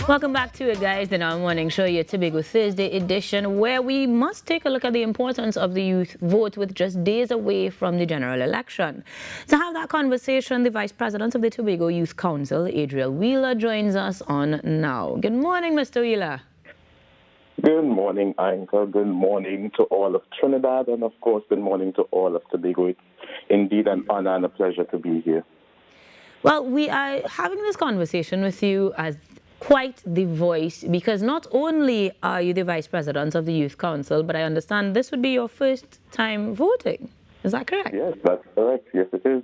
Welcome back to it, guys, the Now Morning Show, your Tobago Thursday edition, where we must take a look at the importance of the youth vote with just days away from the general election. To have that conversation, the Vice President of the Tobago Youth Council, Adriel Wheeler, joins us on now. Good morning, Mr. Wheeler. Good morning, Anchor. Good morning to all of Trinidad, and of course, good morning to all of Tobago. It's indeed an honor and a pleasure to be here. Well, we are having this conversation with you as quite the voice, because not only are you the Vice President of the Youth Council, but I understand this would be your first time voting. Is that correct? Yes, that's correct. Yes, it is.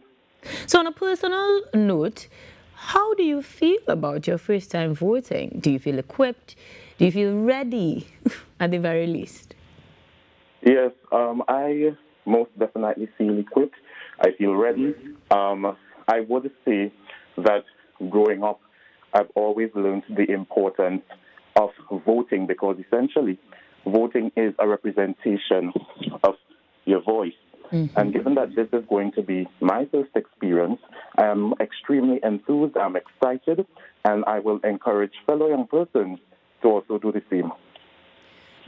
So on a personal note, how do you feel about your first time voting? Do you feel equipped? Do you feel ready, at the very least? Yes, I most definitely feel equipped. I feel ready. I would say that growing up, I've always learned the importance of voting, because essentially voting is a representation of your voice. Mm-hmm. And given that this is going to be my first experience, I'm extremely enthused, I'm excited, and I will encourage fellow young persons to also do the same.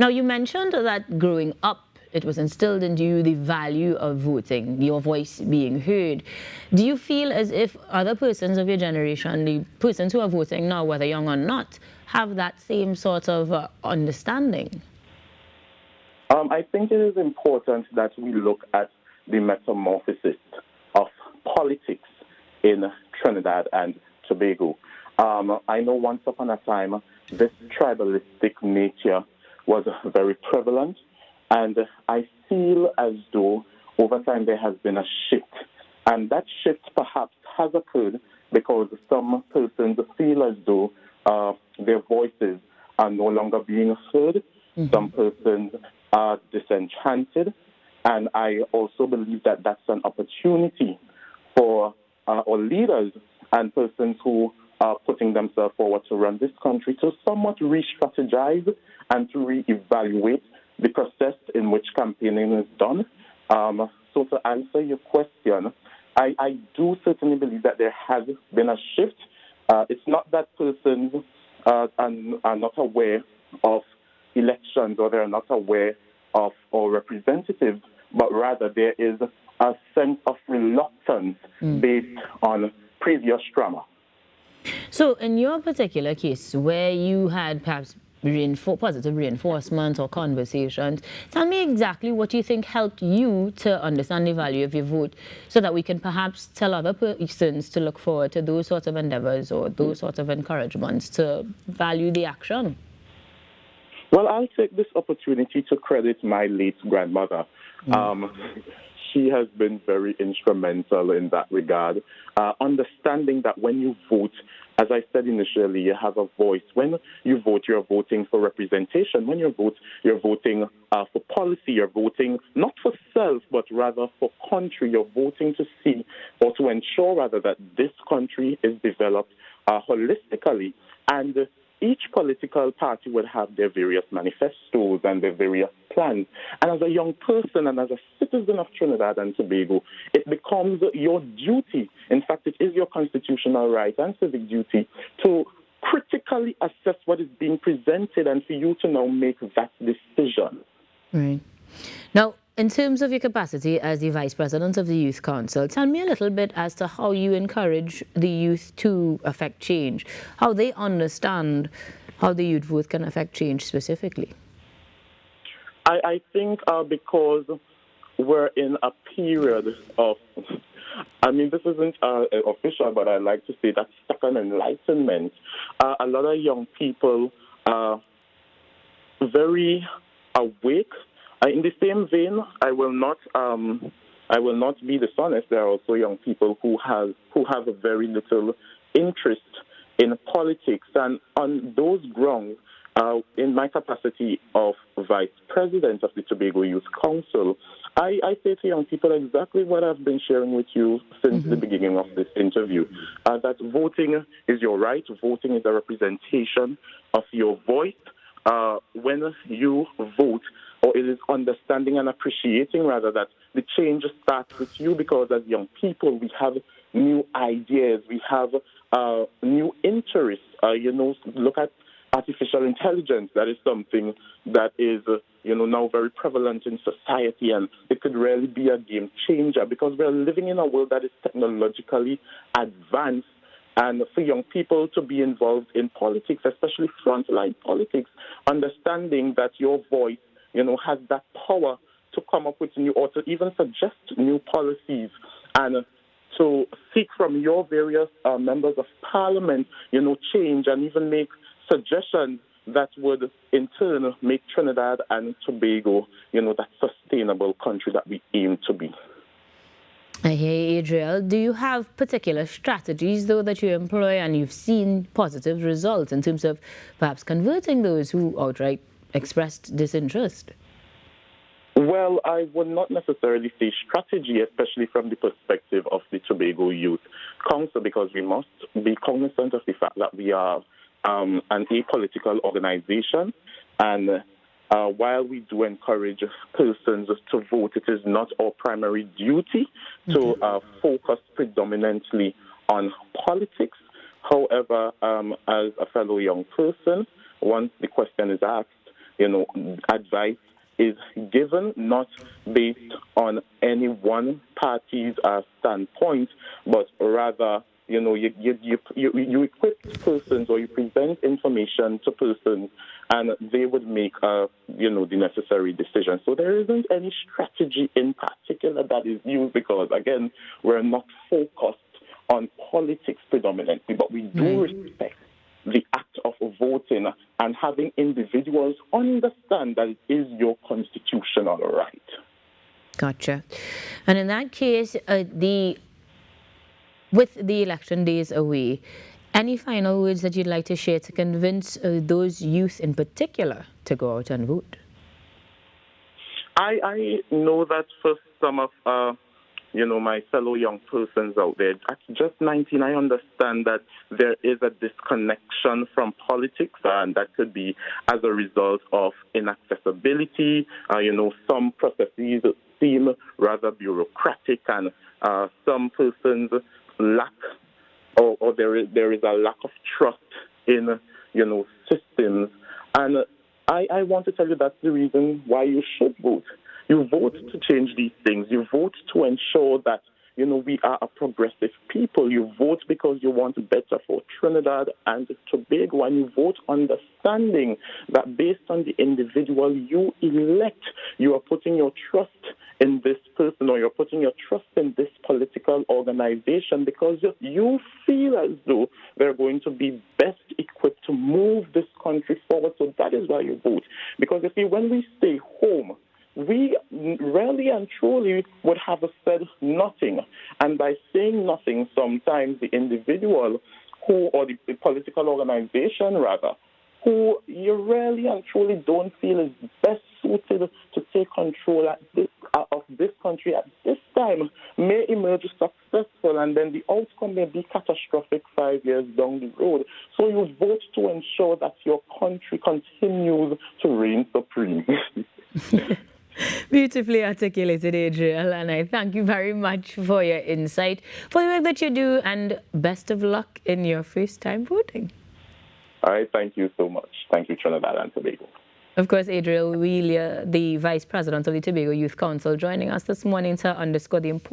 Now, you mentioned that growing up, it was instilled into you the value of voting, your voice being heard. Do you feel as if other persons of your generation, the persons who are voting now, whether young or not, have that same sort of understanding? I think it is important that we look at the metamorphosis of politics in Trinidad and Tobago. I know once upon a time, this tribalistic nature was very prevalent. And I feel as though over time there has been a shift. And that shift perhaps has occurred because some persons feel as though their voices are no longer being heard. Mm-hmm. Some persons are disenchanted. And I also believe that that's an opportunity for our leaders and persons who are putting themselves forward to run this country to somewhat re-strategize and to re-evaluate the process in which campaigning is done. So to answer your question, I do certainly believe that there has been a shift. It's not that persons are not aware of elections or they're not aware of our representatives, but rather there is a sense of reluctance based on previous trauma. So in your particular case, where you had perhaps positive reinforcement or conversations, tell me exactly what you think helped you to understand the value of your vote, so that we can perhaps tell other persons to look forward to those sorts of endeavors or those sorts of encouragements to value the action. Well, I'll take this opportunity to credit my late grandmother. She has been very instrumental in that regard, understanding that when you vote, as I said initially, you have a voice. When you vote, you're voting for representation. When you vote, you're voting for policy. You're voting not for self, but rather for country. You're voting to see or to ensure, rather, that this country is developed holistically. And each political party would have their various manifestos and their various plans. And as a young person and as a citizen of Trinidad and Tobago, it becomes your duty, in fact, it is your constitutional right and civic duty, to critically assess what is being presented and for you to now make that decision. Right. Now, in terms of your capacity as the Vice President of the Youth Council, tell me a little bit as to how you encourage the youth to affect change, how they understand how the youth vote can affect change specifically. I think because we're in a period of, this isn't official, but I like to say that second enlightenment. A lot of young people are very awake. In the same vein, I will not be dishonest. There are also young people who have a very little interest in politics, and on those grounds, in my capacity of Vice President of the Tobago Youth Council, I say to young people exactly what I've been sharing with you since the beginning of this interview, that voting is your right. Voting is a representation of your voice. When you vote, or it is understanding and appreciating, rather, that the change starts with you, because as young people, we have new ideas, we have new interests. Look at artificial intelligence. That is something that is, now very prevalent in society, and it could really be a game changer because we're living in a world that is technologically advanced. And for young people to be involved in politics, especially frontline politics, understanding that your voice, has that power to come up with new or to even suggest new policies and to seek from your various members of parliament, change and even make suggestions that would in turn make Trinidad and Tobago, that sustainable country that we aim to be. I hear, Adriel. Do you have particular strategies, though, that you employ and you've seen positive results in terms of perhaps converting those who outright expressed disinterest? Well, I would not necessarily say strategy, especially from the perspective of the Tobago Youth Council, because we must be cognizant of the fact that we are an apolitical organization, and while we do encourage persons to vote, it is not our primary duty to focus predominantly on politics. However, as a fellow young person, once the question is asked, advice is given, not based on any one party's standpoint, but rather, you equip persons or you present information to persons and they would make, the necessary decision. So there isn't any strategy in particular that is used because, again, we're not focused on politics predominantly, but we do respect the act of voting and having individuals understand that it is your constitutional right. Gotcha. And in that case, with the election days away, any final words that you'd like to share to convince those youth in particular to go out and vote? I know that for some of my fellow young persons out there, at just 19, I understand that there is a disconnection from politics, and that could be as a result of inaccessibility. Some processes seem rather bureaucratic, and some persons lack, or there is a lack of trust in, systems. And I want to tell you that's the reason why you should vote. You vote to change these things. You vote to ensure that, we are a progressive people. You vote because you want better for Trinidad and Tobago. And you vote understanding that based on the individual you elect, you are putting your trust in this person or you're putting your trust in this political organization because you feel as though they're going to be best equipped to move this country forward. So that is why you vote. Because, when we stay home, we really and truly would have said nothing. And by saying nothing, sometimes the individual or the political organization, rather, who you really and truly don't feel is best suited to take control of this country at this time may emerge successful, and then the outcome may be catastrophic 5 years down the road. So you vote to ensure that your country continues to reign supreme. Beautifully articulated, Adriel, and I thank you very much for your insight, for the work that you do, and best of luck in your first time voting. All right, thank you so much. Thank you, Trinidad and Tobago. Of course, Adriel Wheeler, the Vice President of the Tobago Youth Council, joining us this morning to underscore the importance